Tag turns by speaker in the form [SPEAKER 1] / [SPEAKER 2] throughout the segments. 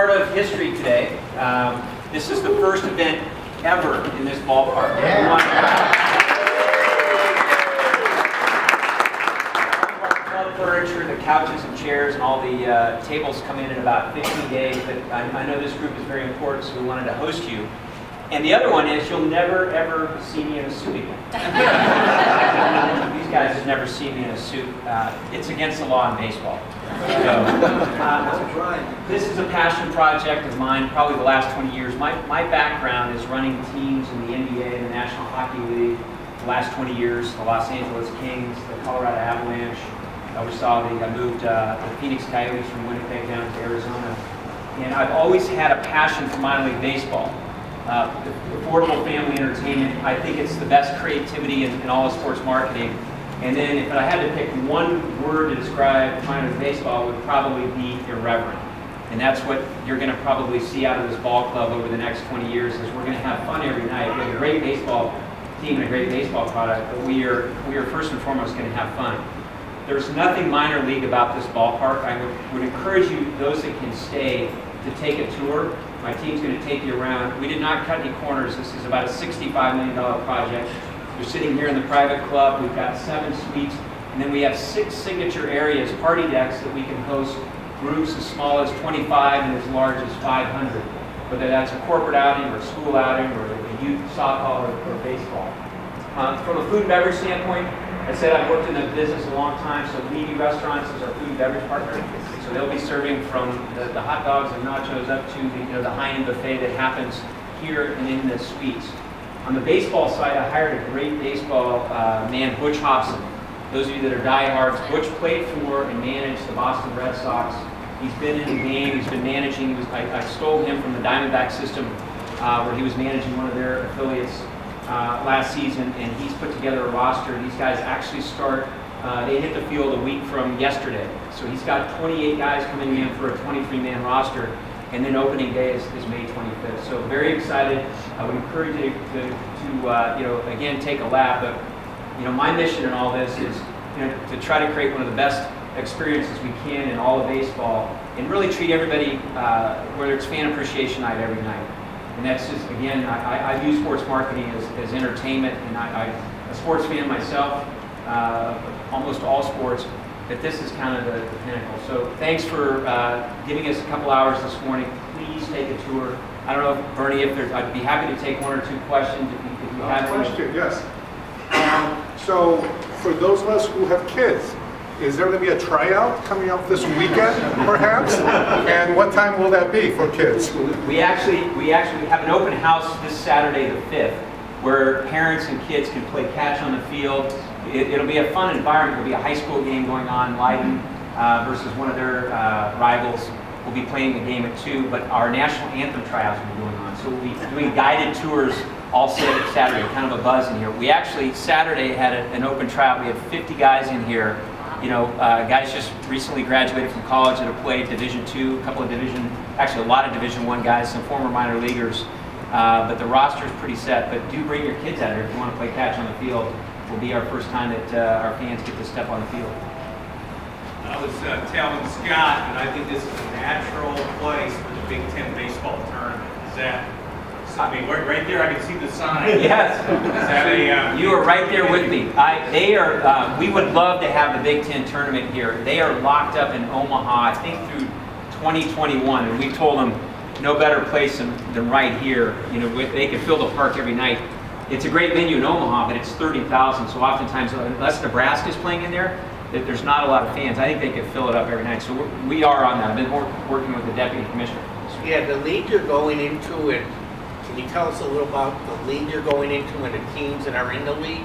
[SPEAKER 1] part of history today. This is the first event ever in this ballpark. Club furniture, the couches and chairs, and all the tables come in about 15 days. But I know this group is very important, so we wanted to host you. And the other one is you'll never, ever see me in a suit again. These guys have never seen me in a suit. It's against the law in baseball. So, this is a passion project of mine, probably the last 20 years. My background is running teams in the NBA, the National Hockey League, the last 20 years, the Los Angeles Kings, the Colorado Avalanche. I moved the Phoenix Coyotes from Winnipeg down to Arizona. And I've always had a passion for minor league baseball. Affordable family entertainment. I think it's the best creativity in all of sports marketing. And then if I had to pick one word to describe minor league baseball, it would probably be irreverent. And that's what you're going to probably see out of this ball club over the next 20 years, is we're going to have fun every night. We have a great baseball team and a great baseball product, but we are first and foremost going to have fun. There's nothing minor league about this ballpark. I would encourage you, those that can stay, to take a tour. My team's going to take you around. We did not cut any corners. This is about a $65 million project. You're sitting here in the private club. We've got 7 suites, and then we have 6 signature areas, party decks, that we can host groups as small as 25 and as large as 500, whether that's a corporate outing or a school outing or a youth softball or baseball. From a food and beverage standpoint, I said I've worked in the business a long time, so Levy Restaurants is our food and beverage partner. So they'll be serving from the hot dogs and nachos up to the high-end buffet that happens here and in the suites. On the baseball side, I hired a great baseball man, Butch Hobson. Those of you that are diehards, Butch played for and managed the Boston Red Sox. He's been in the game, he's been managing. I stole him from the Diamondback system where he was managing one of their affiliates last season, and he's put together a roster. These guys actually start, they hit the field a week from yesterday. So he's got 28 guys coming in for a 23-man roster, and then opening day is May 25th. So very excited. I would encourage you to again, take a lap. But my mission in all this is to try to create one of the best experiences we can in all of baseball, and really treat everybody, whether it's fan appreciation night every night. And that's just, again, I view sports marketing as entertainment, and I'm a sports fan myself, almost all sports, but this is kind of the pinnacle. So thanks for giving us a couple hours this morning. Please take a tour. I don't know, Bernie, I'd be happy to take 1 or 2 questions if you have any.
[SPEAKER 2] Question, yes. So for those of us who have kids, is there going to be a tryout coming up this weekend, perhaps? And what time will that be for kids?
[SPEAKER 1] We actually have an open house this Saturday the 5th, where parents and kids can play catch on the field. It'll be a fun environment. There'll be a high school game going on, Leiden versus one of their rivals. We'll be playing the game at 2, but our national anthem tryouts will be going on. So we'll be doing guided tours all Saturday, kind of a buzz in here. We actually, Saturday, had an open tryout. We had 50 guys in here. Guys just recently graduated from college that have played Division II, a lot of Division I guys, some former minor leaguers. But the roster is pretty set. But do bring your kids out here if you want to play catch on the field. It will be our first time that our fans get to step on the field.
[SPEAKER 3] I was telling Scott, and I think this is a natural place for the Big Ten baseball tournament. Is that? Right there, I can see the sign.
[SPEAKER 1] Yes.
[SPEAKER 3] Is that
[SPEAKER 1] you are right there with me. We would love to have the Big Ten tournament here. They are locked up in Omaha, I think through 2021, and we told them no better place than right here. They can fill the park every night. It's a great venue in Omaha, but it's 30,000. So oftentimes, unless Nebraska's playing in there, there's not a lot of fans. I think they could fill it up every night. So we are on that. I've been working with the deputy commissioner.
[SPEAKER 4] Yeah, the league you're going into, and can you tell us a little about the league you're going into and the teams that are in the league?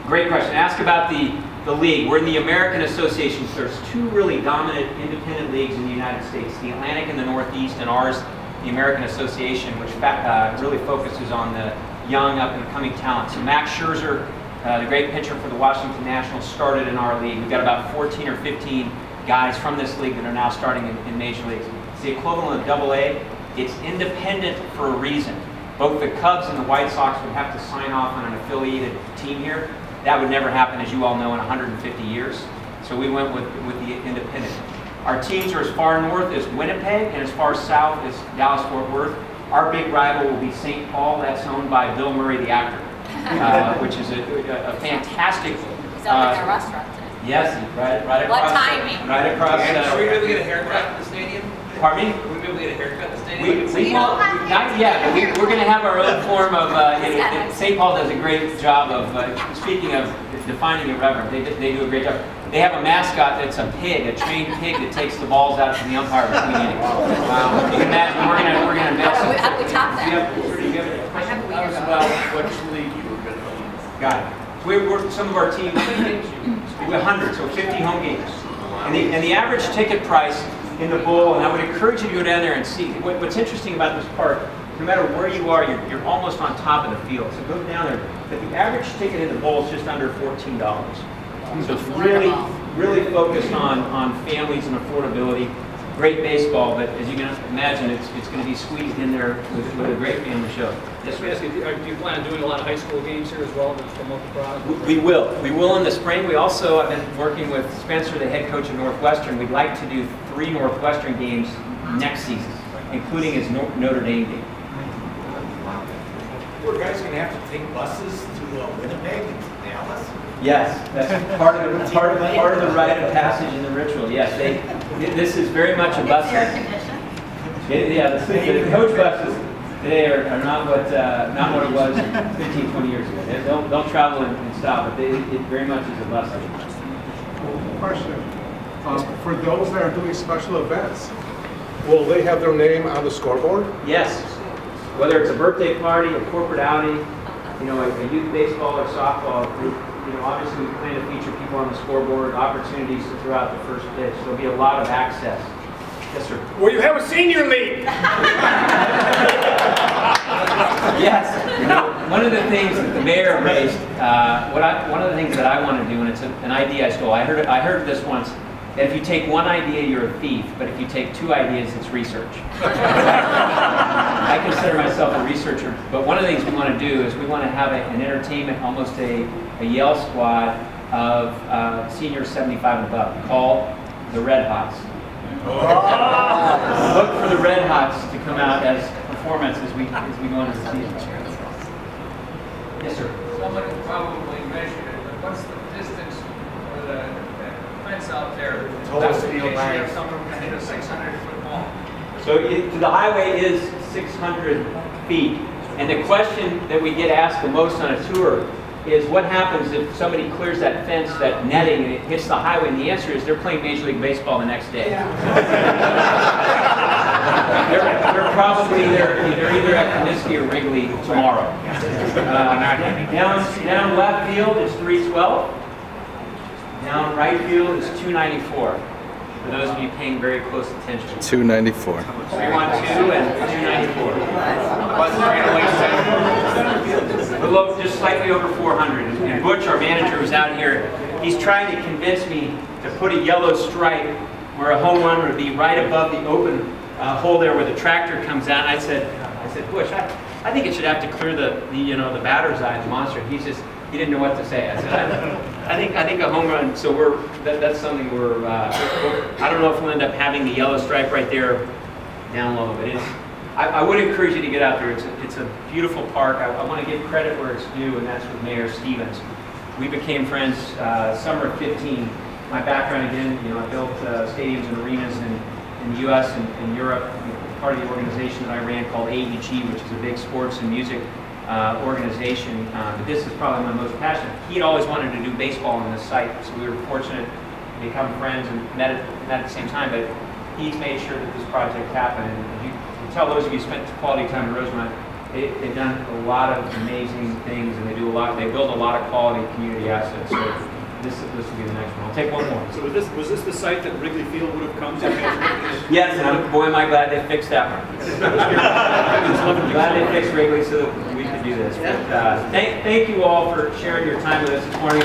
[SPEAKER 1] Great question. Ask about the league. We're in the American Association. So there's 2 really dominant independent leagues in the United States, the Atlantic and the Northeast, and ours, the American Association, which really focuses on the young, up-and-coming talent. So Max Scherzer, the great pitcher for the Washington Nationals, started in our league. We've got about 14 or 15 guys from this league that are now starting in major leagues. It's the equivalent of AA. It's independent for a reason. Both the Cubs and the White Sox would have to sign off on an affiliated team here. That would never happen, as you all know, in 150 years. So we went with the independent. Our teams are as far north as Winnipeg and as far south as Dallas-Fort Worth. Our big rival will be St. Paul. That's owned by Bill Murray, the actor, which is a fantastic.
[SPEAKER 5] He's opening a restaurant today.
[SPEAKER 1] Yes, right across.
[SPEAKER 5] What timing?
[SPEAKER 1] Right across.
[SPEAKER 3] Are we able to get a haircut at the stadium?
[SPEAKER 1] Pardon me?
[SPEAKER 3] Will we be able to get a haircut at the stadium?
[SPEAKER 1] We won't, not yet, but we're going to have our own form of, St. Paul does a great job of, speaking of defining irreverent, they do a great job. They have a mascot that's a pig, a trained pig that takes the balls out to the umpire between innings. Wow. You can imagine, we're going to invest.
[SPEAKER 5] How do we top that?
[SPEAKER 1] Yep, pretty good.
[SPEAKER 5] I have
[SPEAKER 6] That was about which league you were going to.
[SPEAKER 1] Got it. So we're some of our teams, we're 100, so 50 home games. And the average ticket price in the bowl, and I would encourage you to go down there and see. What's interesting about this park, no matter where you are, you're almost on top of the field. So go down there. But the average ticket in the bowl is just under $14. So it's really focused on families and affordability. Great baseball, but as you can imagine, it's going to be squeezed in there with a great family show. Yes,
[SPEAKER 6] Let me ask you, do you plan on doing a lot of high school games here as well to promote the product?
[SPEAKER 1] We will. We will in the spring. We also have been working with Spencer, the head coach of Northwestern. We'd like to do 3 Northwestern games next season, including his Notre Dame game.
[SPEAKER 7] Are guys going to have to take buses to Winnipeg and Dallas?
[SPEAKER 1] Yes, that's part of the rite of passage in the ritual. Yes, this is very much a bus. Yeah, the coach buses today are not what it was 15, 20 years ago. They don't travel and stop, but it very much is a bus.
[SPEAKER 2] Question. For those that are doing special events, will they have their name on the scoreboard?
[SPEAKER 1] Yes, whether it's a birthday party, a corporate outing, a youth baseball or softball group. Obviously we plan to feature people on the scoreboard, opportunities to throw out the first pitch. There'll be a lot of access. Yes, sir.
[SPEAKER 6] Will you have a senior league?
[SPEAKER 1] Yes. One of the things that the mayor raised, one of the things that I want to do, and it's an idea I stole. I heard this once, that if you take one idea, you're a thief, but if you take 2 ideas, it's research. I consider myself a researcher, but one of the things we want to do is we want to have an entertainment, almost a Yale squad of seniors 75 and above, called the Red Hots. Look for the Red Hots to come out as performance as we go into the season. Yes, sir.
[SPEAKER 8] Someone will probably measure it, but what's the distance or the fence out there?
[SPEAKER 7] Total
[SPEAKER 8] In case you
[SPEAKER 7] field line.
[SPEAKER 8] have someone can hit a 600-foot ball.
[SPEAKER 1] So the highway is 600 feet. And the question that we get asked the most on a tour is what happens if somebody clears that fence, that netting, and it hits the highway? And the answer is they're playing Major League Baseball the next day. They're probably they're either at Comiskey or Wrigley tomorrow. Down left field is 312. Down right field is 294. For those of you paying very close attention.
[SPEAKER 9] 294.
[SPEAKER 1] 312 and 294. Below, just slightly over 400. And Butch, our manager, was out here. He's trying to convince me to put a yellow stripe where a home run would be right above the open hole there where the tractor comes out. And I said, Butch, I think it should have to clear the batter's eye, the monster. He didn't know what to say. I said, I think a home run. So that's something I don't know if we'll end up having the yellow stripe right there down low, but I would encourage you to get out there. It's a beautiful park. I want to give credit where it's due, and that's with Mayor Stevens. We became friends summer of 15. My background again, I built stadiums and arenas in the U.S. and Europe. Part of the organization that I ran called AEG, which is a big sports and music organization, but this is probably my most passionate. He'd always wanted to do baseball on this site, so we were fortunate to become friends and met at the same time, but he's made sure that this project happened. And you can tell those of you who spent quality time in Rosemont, they've done a lot of amazing things, and they build a lot of quality community assets. So this will be the next one. I'll take one more.
[SPEAKER 6] So was this the site that Wrigley Field would have come to?
[SPEAKER 1] Yes, and boy, am I glad they fixed that one. I'm glad they fixed Wrigley so that we could do this. But, thank you all for sharing your time with us this morning.